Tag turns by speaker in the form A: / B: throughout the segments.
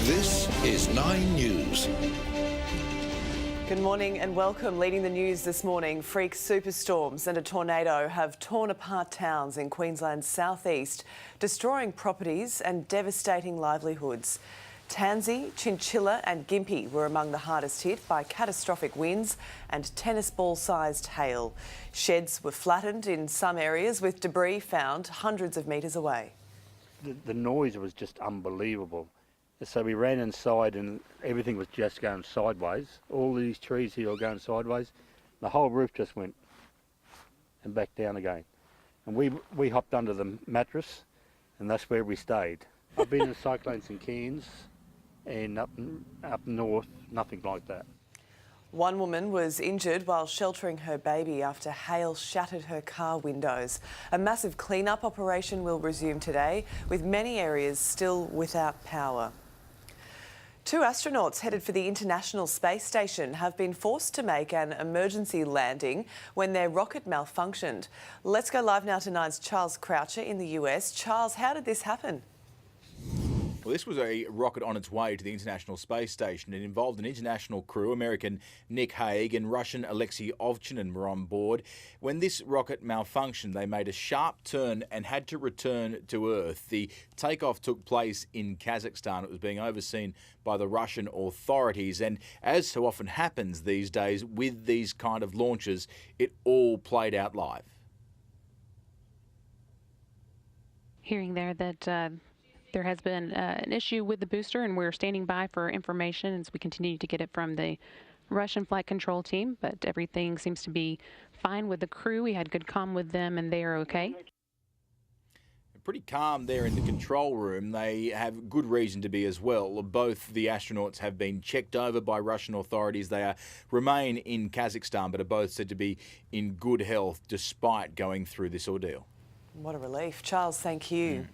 A: This is 9 News.
B: Good morning and welcome. Leading the news this morning, freak superstorms and a tornado have torn apart towns in Queensland's southeast, destroying properties and devastating livelihoods. Tansy, Chinchilla and Gympie were among the hardest hit by catastrophic winds and tennis ball-sized hail. Sheds were flattened in some areas, with debris found hundreds of metres away.
C: The noise was just unbelievable. So we ran inside and everything was just going sideways. All these trees here were going sideways. The whole roof just went and back down again. And we hopped under the mattress and that's where we stayed. I've been in cyclones in Cairns and up north, nothing like that.
B: One woman was injured while sheltering her baby after hail shattered her car windows. A massive clean-up operation will resume today, with many areas still without power. 2 astronauts headed for the International Space Station have been forced to make an emergency landing when their rocket malfunctioned. Let's go live now to Nine's Charles Croucher in the US. Charles, how did this happen?
D: Well, this was a rocket on its way to the International Space Station. It involved an international crew. American Nick Hague and Russian Alexei Ovchinin were on board. When this rocket malfunctioned, they made a sharp turn and had to return to Earth. The takeoff took place in Kazakhstan. It was being overseen by the Russian authorities. And as so often happens these days with these kind of launches, it all played out live.
E: Hearing there that there has been an issue with the booster, and we're standing by for information as we continue to get it from the Russian flight control team, but everything seems to be fine with the crew. We had good comm with them and they are okay.
D: Pretty calm there in the control room. They have good reason to be as well. Both the astronauts have been checked over by Russian authorities. They remain in Kazakhstan, but are both said to be in good health despite going through this ordeal.
B: What a relief. Charles, thank you.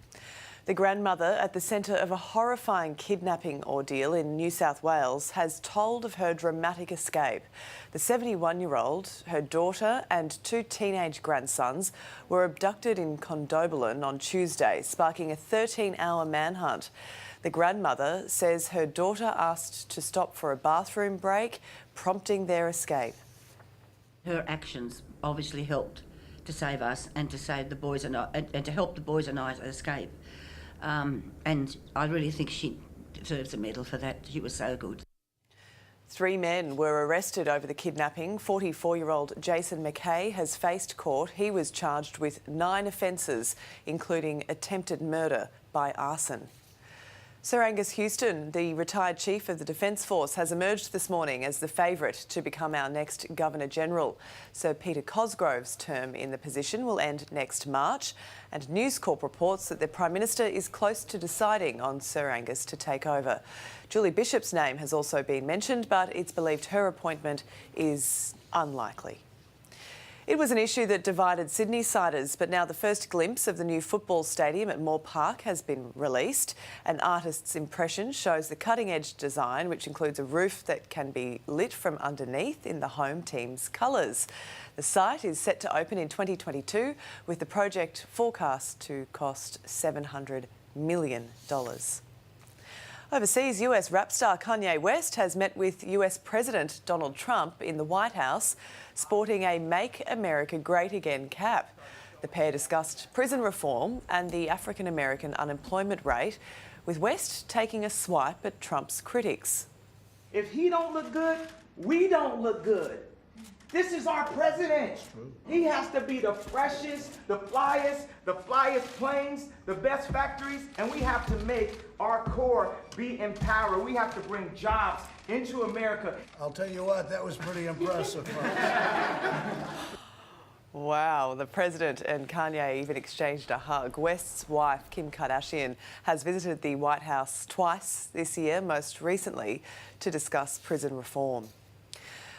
B: The grandmother at the centre of a horrifying kidnapping ordeal in New South Wales has told of her dramatic escape. The 71-year-old, her daughter and 2 teenage grandsons were abducted in Condobolin on Tuesday, sparking a 13-hour manhunt. The grandmother says her daughter asked to stop for a bathroom break, prompting their escape.
F: Her actions obviously helped to save us and to save the boys and to help the boys and I escape. And I really think she deserves a medal for that. She was so good.
B: 3 men were arrested over the kidnapping. 44-year-old Jason McKay has faced court. He was charged with 9 offences, including attempted murder by arson. Sir Angus Houston, the retired Chief of the Defence Force, has emerged this morning as the favourite to become our next Governor-General. Sir Peter Cosgrove's term in the position will end next March, and News Corp reports that the Prime Minister is close to deciding on Sir Angus to take over. Julie Bishop's name has also been mentioned, but it's believed her appointment is unlikely. It was an issue that divided Sydney-siders, but now the first glimpse of the new football stadium at Moore Park has been released. An artist's impression shows the cutting-edge design, which includes a roof that can be lit from underneath in the home team's colours. The site is set to open in 2022, with the project forecast to cost $700 million. Overseas, US rap star Kanye West has met with US President Donald Trump in the White House, sporting a Make America Great Again cap. The pair discussed prison reform and the African-American unemployment rate, with West taking a swipe at Trump's critics.
G: If he don't look good, we don't look good. This is our president. He has to be the freshest, the flyest planes, the best factories, and we have to make our core be empowered. We have to bring jobs into America.
H: I'll tell you what, that was pretty impressive, folks.
B: Wow, the President and Kanye even exchanged a hug. West's wife, Kim Kardashian, has visited the White House twice this year, most recently to discuss prison reform.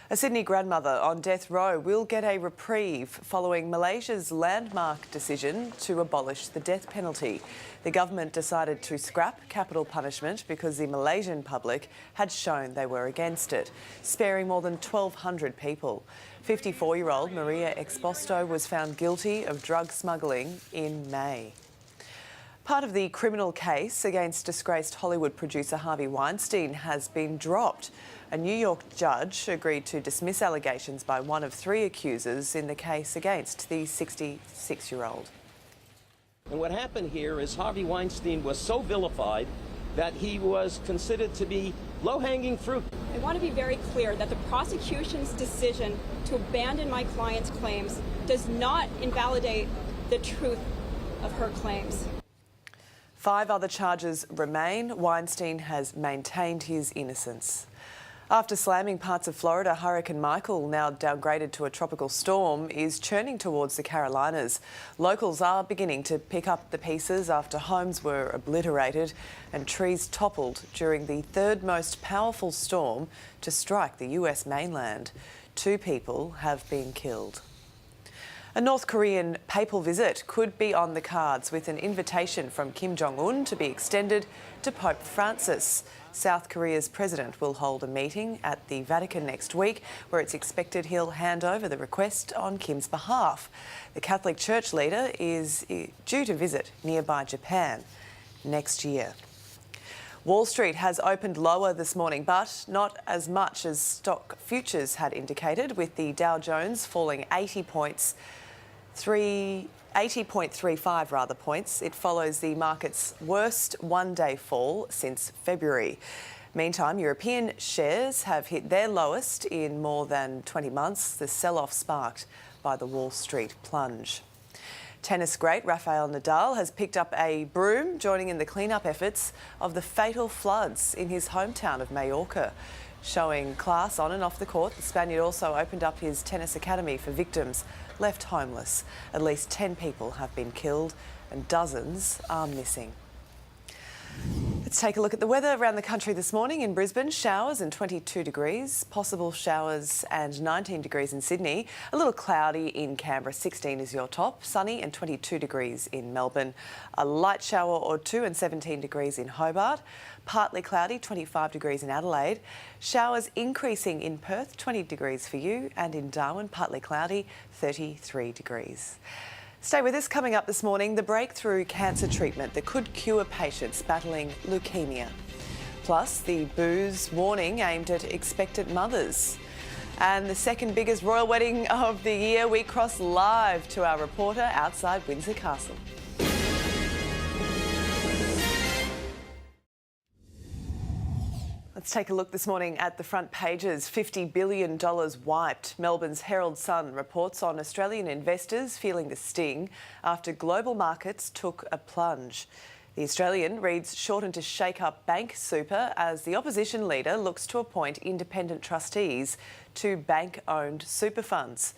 B: A Sydney grandmother on death row will get a reprieve following Malaysia's landmark decision to abolish the death penalty. The government decided to scrap capital punishment because the Malaysian public had shown they were against it, sparing more than 1,200 people. 54-year-old Maria Exposto was found guilty of drug smuggling in May. Part of the criminal case against disgraced Hollywood producer Harvey Weinstein has been dropped. A New York judge agreed to dismiss allegations by one of 3 accusers in the case against the 66-year-old.
I: And what happened here is Harvey Weinstein was so vilified that he was considered to be low-hanging fruit.
J: I want to be very clear that the prosecution's decision to abandon my client's claims does not invalidate the truth of her claims.
B: 5 other charges remain. Weinstein has maintained his innocence. After slamming parts of Florida, Hurricane Michael, now downgraded to a tropical storm, is churning towards the Carolinas. Locals are beginning to pick up the pieces after homes were obliterated and trees toppled during the 3rd most powerful storm to strike the US mainland. 2 people have been killed. A North Korean papal visit could be on the cards, with an invitation from Kim Jong-un to be extended to Pope Francis. South Korea's president will hold a meeting at the Vatican next week, where it's expected he'll hand over the request on Kim's behalf. The Catholic Church leader is due to visit nearby Japan next year. Wall Street has opened lower this morning, but not as much as stock futures had indicated, with the Dow Jones falling 80.35 points. It follows the market's worst one-day fall since February. Meantime, European shares have hit their lowest in more than 20 months, the sell-off sparked by the Wall Street plunge. Tennis great Rafael Nadal has picked up a broom, joining in the clean-up efforts of the fatal floods in his hometown of Mallorca. Showing class on and off the court, the Spaniard also opened up his tennis academy for victims left homeless. At least 10 people have been killed and dozens are missing. Let's take a look at the weather around the country this morning. In Brisbane, showers and 22 degrees, possible showers and 19 degrees in Sydney. A little cloudy in Canberra, 16 is your top. Sunny and 22 degrees in Melbourne. A light shower or 2 and 17 degrees in Hobart. Partly cloudy, 25 degrees in Adelaide. Showers increasing in Perth, 20 degrees for you. And in Darwin, partly cloudy, 33 degrees. Stay with us. Coming up this morning, the breakthrough cancer treatment that could cure patients battling leukemia. Plus, the booze warning aimed at expectant mothers. And the second biggest royal wedding of the year, we cross live to our reporter outside Windsor Castle. Let's take a look this morning at the front pages. $50 billion wiped. Melbourne's Herald Sun reports on Australian investors feeling the sting after global markets took a plunge. The Australian reads shortened to shake up bank super as the opposition leader looks to appoint independent trustees to bank-owned super funds.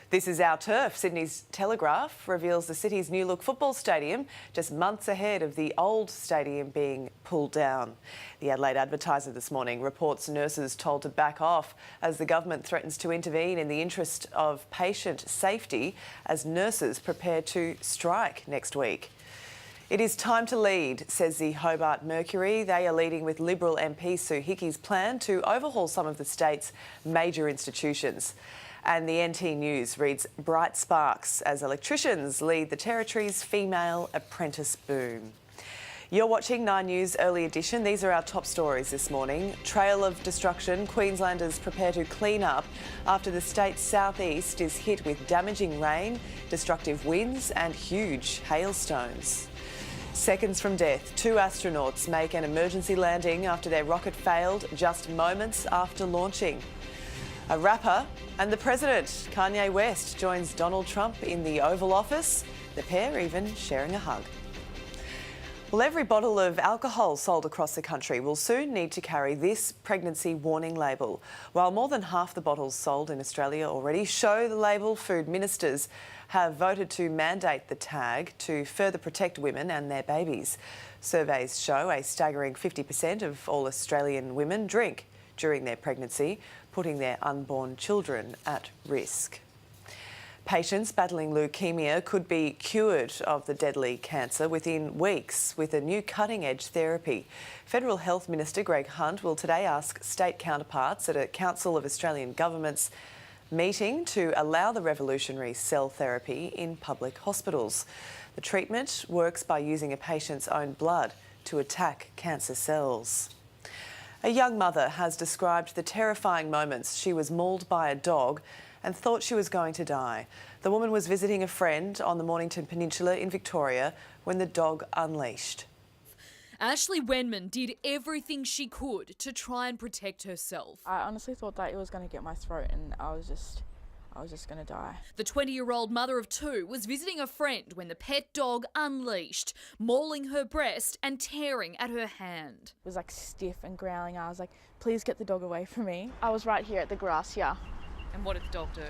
B: This is our turf. Sydney's Telegraph reveals the city's new look football stadium just months ahead of the old stadium being pulled down. The Adelaide Advertiser this morning reports nurses told to back off as the government threatens to intervene in the interest of patient safety as nurses prepare to strike next week. It is time to lead, says the Hobart Mercury. They are leading with Liberal MP Sue Hickey's plan to overhaul some of the state's major institutions. And the NT News reads bright sparks as electricians lead the Territory's female apprentice boom. You're watching 9 News Early Edition. These are our top stories this morning. Trail of destruction. Queenslanders prepare to clean up after the state's southeast is hit with damaging rain, destructive winds and huge hailstones. Seconds from death. 2 astronauts make an emergency landing after their rocket failed just moments after launching. A rapper and the president, Kanye West, joins Donald Trump in the Oval Office, the pair even sharing a hug. Well, every bottle of alcohol sold across the country will soon need to carry this pregnancy warning label. While more than half the bottles sold in Australia already show the label, food ministers have voted to mandate the tag to further protect women and their babies. Surveys show a staggering 50% of all Australian women drink during their pregnancy, putting their unborn children at risk. Patients battling leukemia could be cured of the deadly cancer within weeks with a new cutting-edge therapy. Federal Health Minister Greg Hunt will today ask state counterparts at a Council of Australian Governments meeting to allow the revolutionary cell therapy in public hospitals. The treatment works by using a patient's own blood to attack cancer cells. A young mother has described the terrifying moments she was mauled by a dog and thought she was going to die. The woman was visiting a friend on the Mornington Peninsula in Victoria when the dog unleashed.
K: Ashley Wenman did everything she could to try and protect herself.
L: I honestly thought that it was going to get my throat and I was just going to die.
K: The 20-year-old mother of two was visiting a friend when the pet dog unleashed, mauling her breast and tearing at her hand.
L: It was like stiff and growling. I was like, please get the dog away from me. I was right here at the grass here.
K: And what did the dog do?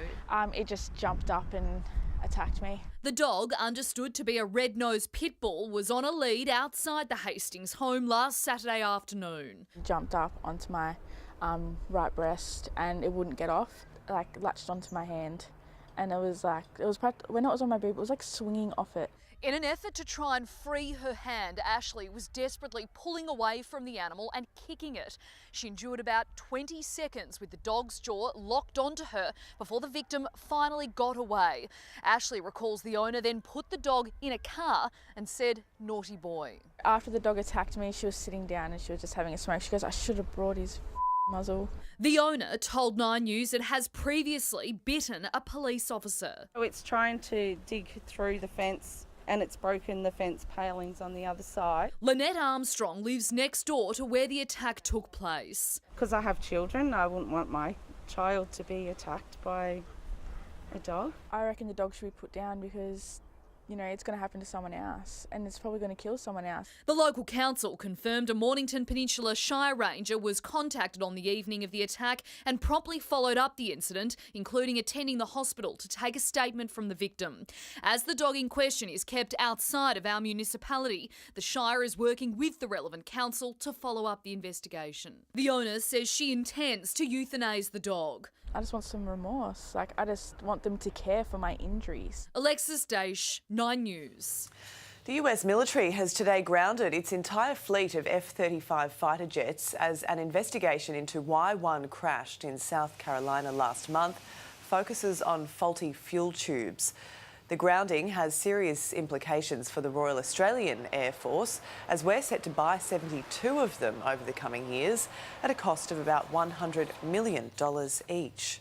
L: It just jumped up and attacked me.
K: The dog, understood to be a red-nosed pit bull, was on a lead outside the Hastings home last Saturday afternoon.
L: It jumped up onto my right breast and it wouldn't get off, like latched onto my hand. And it was when it was on my boob, it was like swinging off it.
K: In an effort to try and free her hand, Ashley was desperately pulling away from the animal and kicking it. She endured about 20 seconds with the dog's jaw locked onto her before the victim finally got away. Ashley recalls the owner then put the dog in a car and said, "Naughty boy."
L: After the dog attacked me, she was sitting down and she was just having a smoke. She goes, "I should have brought his muzzle."
K: The owner told 9 News it has previously bitten a police officer.
M: It's trying to dig through the fence and it's broken the fence palings on the other side.
K: Lynette Armstrong lives next door to where the attack took place.
M: Because I have children, I wouldn't want my child to be attacked by a dog.
L: I reckon the dog should be put down because, you know, it's going to happen to someone else and it's probably going to kill someone else.
K: The local council confirmed a Mornington Peninsula Shire Ranger was contacted on the evening of the attack and promptly followed up the incident, including attending the hospital to take a statement from the victim. As the dog in question is kept outside of our municipality, the Shire is working with the relevant council to follow up the investigation. The owner says she intends to euthanise the dog.
L: I just want some remorse. Like, I just want them to care for my injuries.
K: Alexis Daish, 9 News.
B: The US military has today grounded its entire fleet of F-35 fighter jets as an investigation into why one crashed in South Carolina last month focuses on faulty fuel tubes. The grounding has serious implications for the Royal Australian Air Force, as we're set to buy 72 of them over the coming years at a cost of about $100 million each.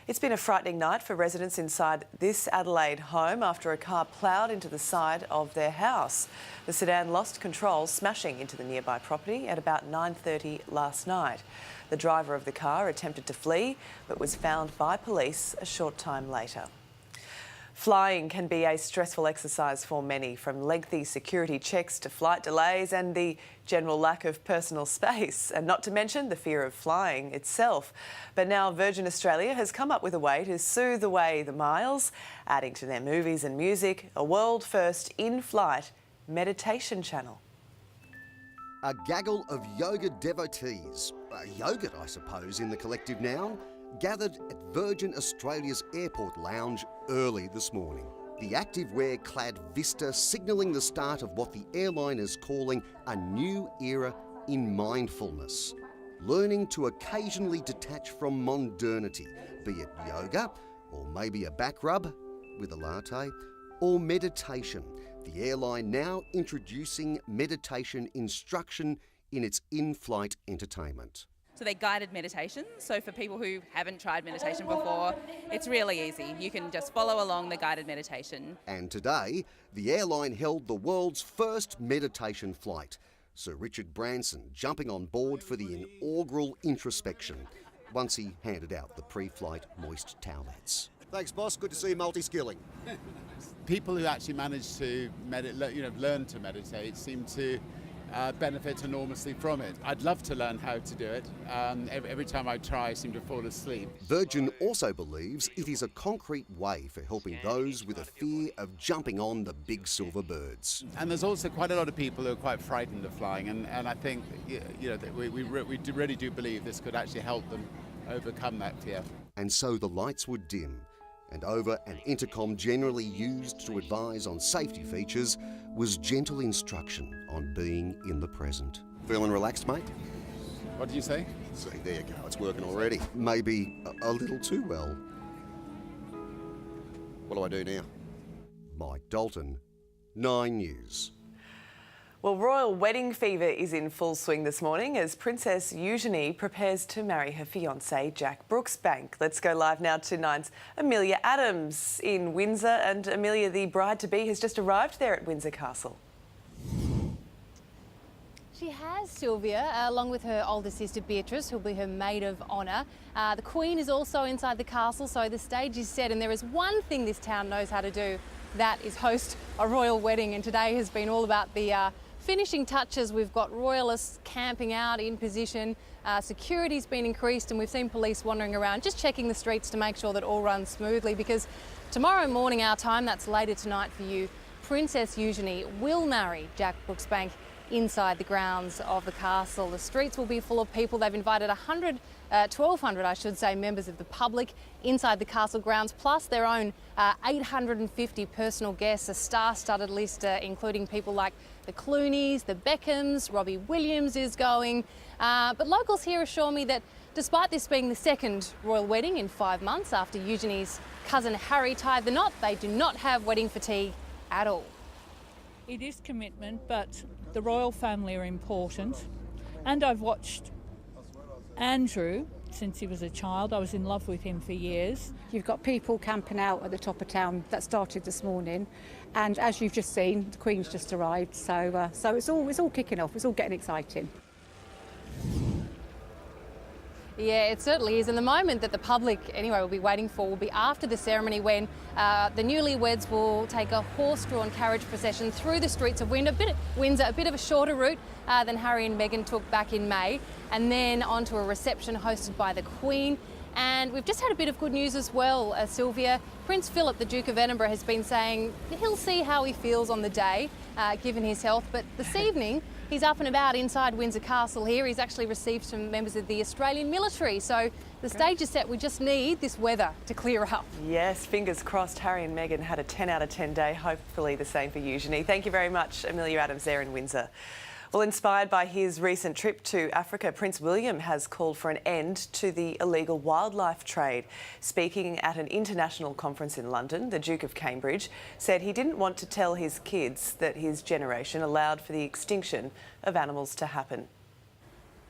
B: It's been a frightening night for residents inside this Adelaide home after a car ploughed into the side of their house. The sedan lost control, smashing into the nearby property at about 9:30 last night. The driver of the car attempted to flee, but was found by police a short time later. Flying can be a stressful exercise for many, from lengthy security checks to flight delays and the general lack of personal space, and not to mention the fear of flying itself. But now Virgin Australia has come up with a way to soothe away the miles, adding to their movies and music a world-first in-flight meditation channel.
N: A gaggle of yoga devotees, yogurt I suppose in the collective noun, gathered at Virgin Australia's airport lounge early this morning. The activewear-clad vista signalling the start of what the airline is calling a new era in mindfulness. Learning to occasionally detach from modernity, be it yoga, or maybe a back rub with a latte, or meditation. The airline now introducing meditation instruction in its in-flight entertainment.
O: So they're guided meditations. So for people who haven't tried meditation before, it's really easy. You can just follow along the guided meditation.
N: And today, the airline held the world's first meditation flight. Sir Richard Branson jumping on board for the inaugural introspection once he handed out the pre-flight moist towelettes. Thanks, boss. Good to see you multi-skilling.
P: People who actually manage to learn to meditate seem to benefit enormously from it. I'd love to learn how to do it. Every time I try, I seem to fall asleep.
N: Virgin also believes it is a concrete way for helping those with a fear of jumping on the big silver birds.
P: And there's also quite a lot of people who are quite frightened of flying, and I think that we really do believe this could actually help them overcome that fear.
N: And so the lights would dim, and over an intercom generally used to advise on safety features was gentle instruction on being in the present. Feeling relaxed, mate?
P: What did you say?
N: See, there you go, it's working already. Maybe a little too well. What do I do now? Mike Dalton, 9 News.
B: Well, royal wedding fever is in full swing this morning as Princess Eugenie prepares to marry her fiancé Jack Brooksbank. Let's go live now to Nine's Amelia Adams in Windsor. And Amelia, the bride-to-be, has just arrived there at Windsor Castle.
Q: She has, Sylvia, along with her older sister Beatrice, who'll be her maid of honour. The Queen is also inside the castle, so the stage is set, and there is one thing this town knows how to do, that is host a royal wedding, and today has been all about the finishing touches. We've got royalists camping out in position, security's been increased, and we've seen police wandering around just checking the streets to make sure that all runs smoothly, because tomorrow morning our time, that's later tonight for you, Princess Eugenie will marry Jack Brooksbank inside the grounds of the castle. The streets will be full of people. They've invited 1,200, I should say, members of the public inside the castle grounds, plus their own 850 personal guests, a star-studded list including people like the Clooneys, the Beckhams, Robbie Williams is going. But locals here assure me that despite this being the second royal wedding in 5 months after Eugenie's cousin Harry tied the knot, they do not have wedding fatigue at all.
R: It is commitment, but the royal family are important. And I've watched Andrew since he was a child. I was in love with him for years.
S: You've got people camping out at the top of town that started this morning, and as you've just seen, the Queen's just arrived, so it's all kicking off. It's all getting exciting.
Q: Yeah, it certainly is. And the moment that the public, anyway, will be waiting for will be after the ceremony, when the newlyweds will take a horse-drawn carriage procession through the streets of Windsor, a bit of a shorter route than Harry and Meghan took back in May, and then onto a reception hosted by the Queen. And we've just had a bit of good news as well, Sylvia. Prince Philip, the Duke of Edinburgh, has been saying he'll see how he feels on the day, given his health. But this evening, he's up and about inside Windsor Castle here. He's actually received some members of the Australian military. So the stage is set. We just need this weather to clear up.
B: Yes, fingers crossed. Harry and Meghan had a 10 out of 10 day. Hopefully the same for Eugenie. Thank you very much, Amelia Adams there in Windsor. Well, inspired by his recent trip to Africa, Prince William has called for an end to the illegal wildlife trade. Speaking at an international conference in London, the Duke of Cambridge said he didn't want to tell his kids that his generation allowed for the extinction of animals to happen.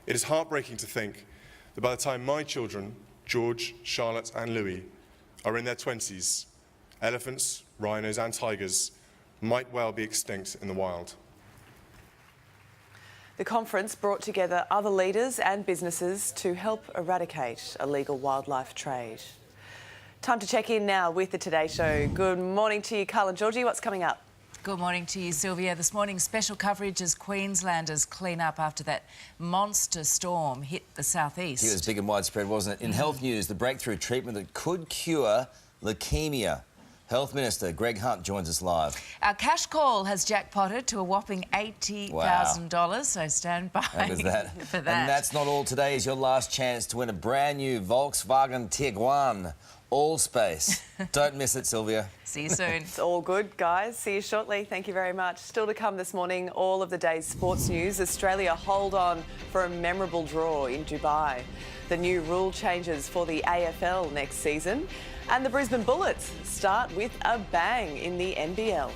T: It is heartbreaking to think that by the time my children, George, Charlotte and Louis, are in their 20s, elephants, rhinos and tigers might well be extinct in the wild.
B: The conference brought together other leaders and businesses to help eradicate illegal wildlife trade. Time to check in now with the Today Show. Good morning to you, Carl and Georgie. What's coming up?
U: Good morning to you, Sylvia. This morning, special coverage as Queenslanders clean up after that monster storm hit the southeast.
V: It was big and widespread, wasn't it? In health news, the breakthrough treatment that could cure leukemia. Health Minister Greg Hunt joins us live.
U: Our cash call has jackpotted to a whopping $80,000, so stand by
V: How good's that?
U: for that.
V: And that's not all. Today is your last chance to win a brand new Volkswagen Tiguan All-Space. Don't miss it, Sylvia.
U: See you soon.
B: It's all good, guys. See you shortly. Thank you very much. Still to come this morning, all of the day's sports news. Australia hold on for a memorable draw in Dubai. The new rule changes for the AFL next season. And the Brisbane Bullets start with a bang in the NBL.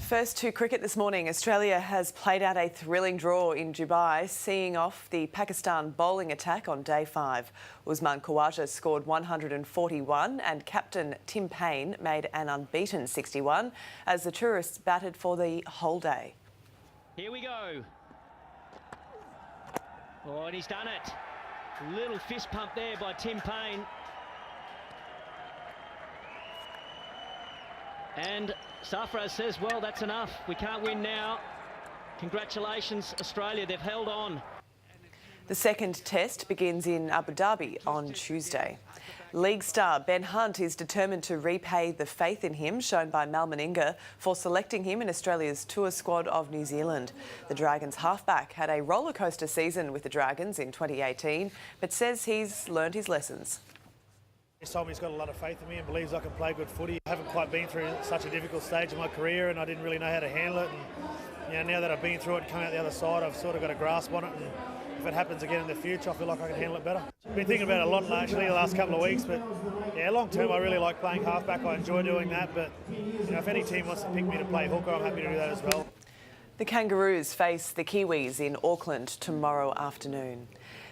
B: First to cricket this morning, Australia has played out a thrilling draw in Dubai, seeing off the Pakistan bowling attack on day 5. Usman Khawaja scored 141 and captain Tim Paine made an unbeaten 61 as the tourists batted for the whole day.
W: Here we go. Oh, and he's done it. Little fist pump there by Tim Paine. And Safra says, well, that's enough. We can't win now. Congratulations, Australia. They've held on.
B: The second test begins in Abu Dhabi on Tuesday. League star Ben Hunt is determined to repay the faith in him shown by Mal Meninga for selecting him in Australia's tour squad of New Zealand. The Dragons halfback had a rollercoaster season with the Dragons in 2018, but says he's learned his lessons.
A: He's told me he's got a lot of faith in me and believes I can play good footy. I haven't quite been through such a difficult stage in my career, and I didn't really know how to handle it. And now that I've been through it and come out the other side, I've sort of got a grasp on it. And if it happens again in the future, I feel like I can handle it better. I've been thinking about it a lot actually the last couple of weeks, but yeah, long term I really like playing halfback. I enjoy doing that, but if any team wants to pick me to play hooker, I'm happy to do that as well.
B: The Kangaroos face the Kiwis in Auckland tomorrow afternoon.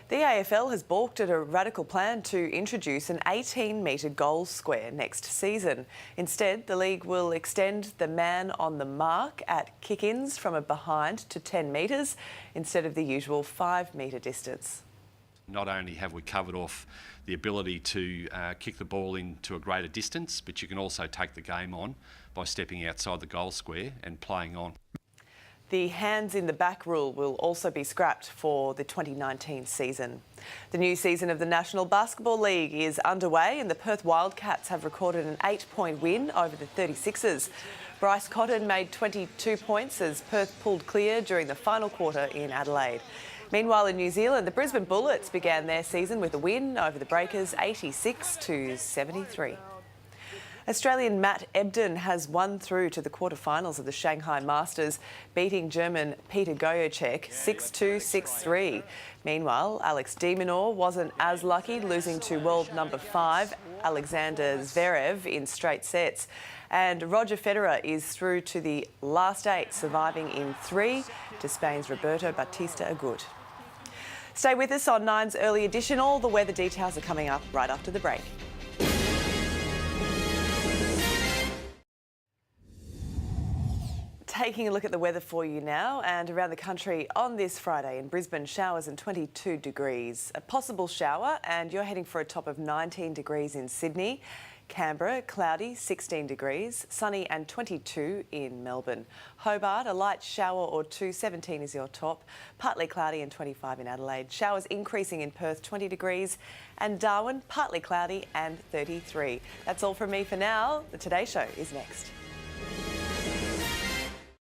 B: The AFL has balked at a radical plan to introduce an 18-metre goal square next season. Instead, the league will extend the man on the mark at kick-ins from a behind to 10 metres instead of the usual 5-metre distance.
C: Not only have we covered off the ability to kick the ball into a greater distance, but you can also take the game on by stepping outside the goal square and playing on.
B: The hands in the back rule will also be scrapped for the 2019 season. The new season of the National Basketball League is underway and the Perth Wildcats have recorded an 8-point win over the 36ers. Bryce Cotton made 22 points as Perth pulled clear during the final quarter in Adelaide. Meanwhile, in New Zealand, the Brisbane Bullets began their season with a win over the Breakers 86-73. Australian Matt Ebden has won through to the quarterfinals of the Shanghai Masters, beating German Peter Gojacek 6-2, 6-3. Meanwhile, Alex de Minaur wasn't as lucky, losing to world number 5 Alexander Zverev in straight sets. And Roger Federer is through to the last 8, surviving in 3 to Spain's Roberto Bautista Agut. Stay with us on Nine's Early Edition. All the weather details are coming up right after the break. Taking a look at the weather for you now, and around the country on this Friday. In Brisbane, showers and 22 degrees. A possible shower, and you're heading for a top of 19 degrees in Sydney. Canberra, cloudy, 16 degrees. Sunny and 22 in Melbourne. Hobart, a light shower or 2, 17 is your top. Partly cloudy and 25 in Adelaide. Showers increasing in Perth, 20 degrees. And Darwin, partly cloudy and 33. That's all from me for now. The Today Show is next.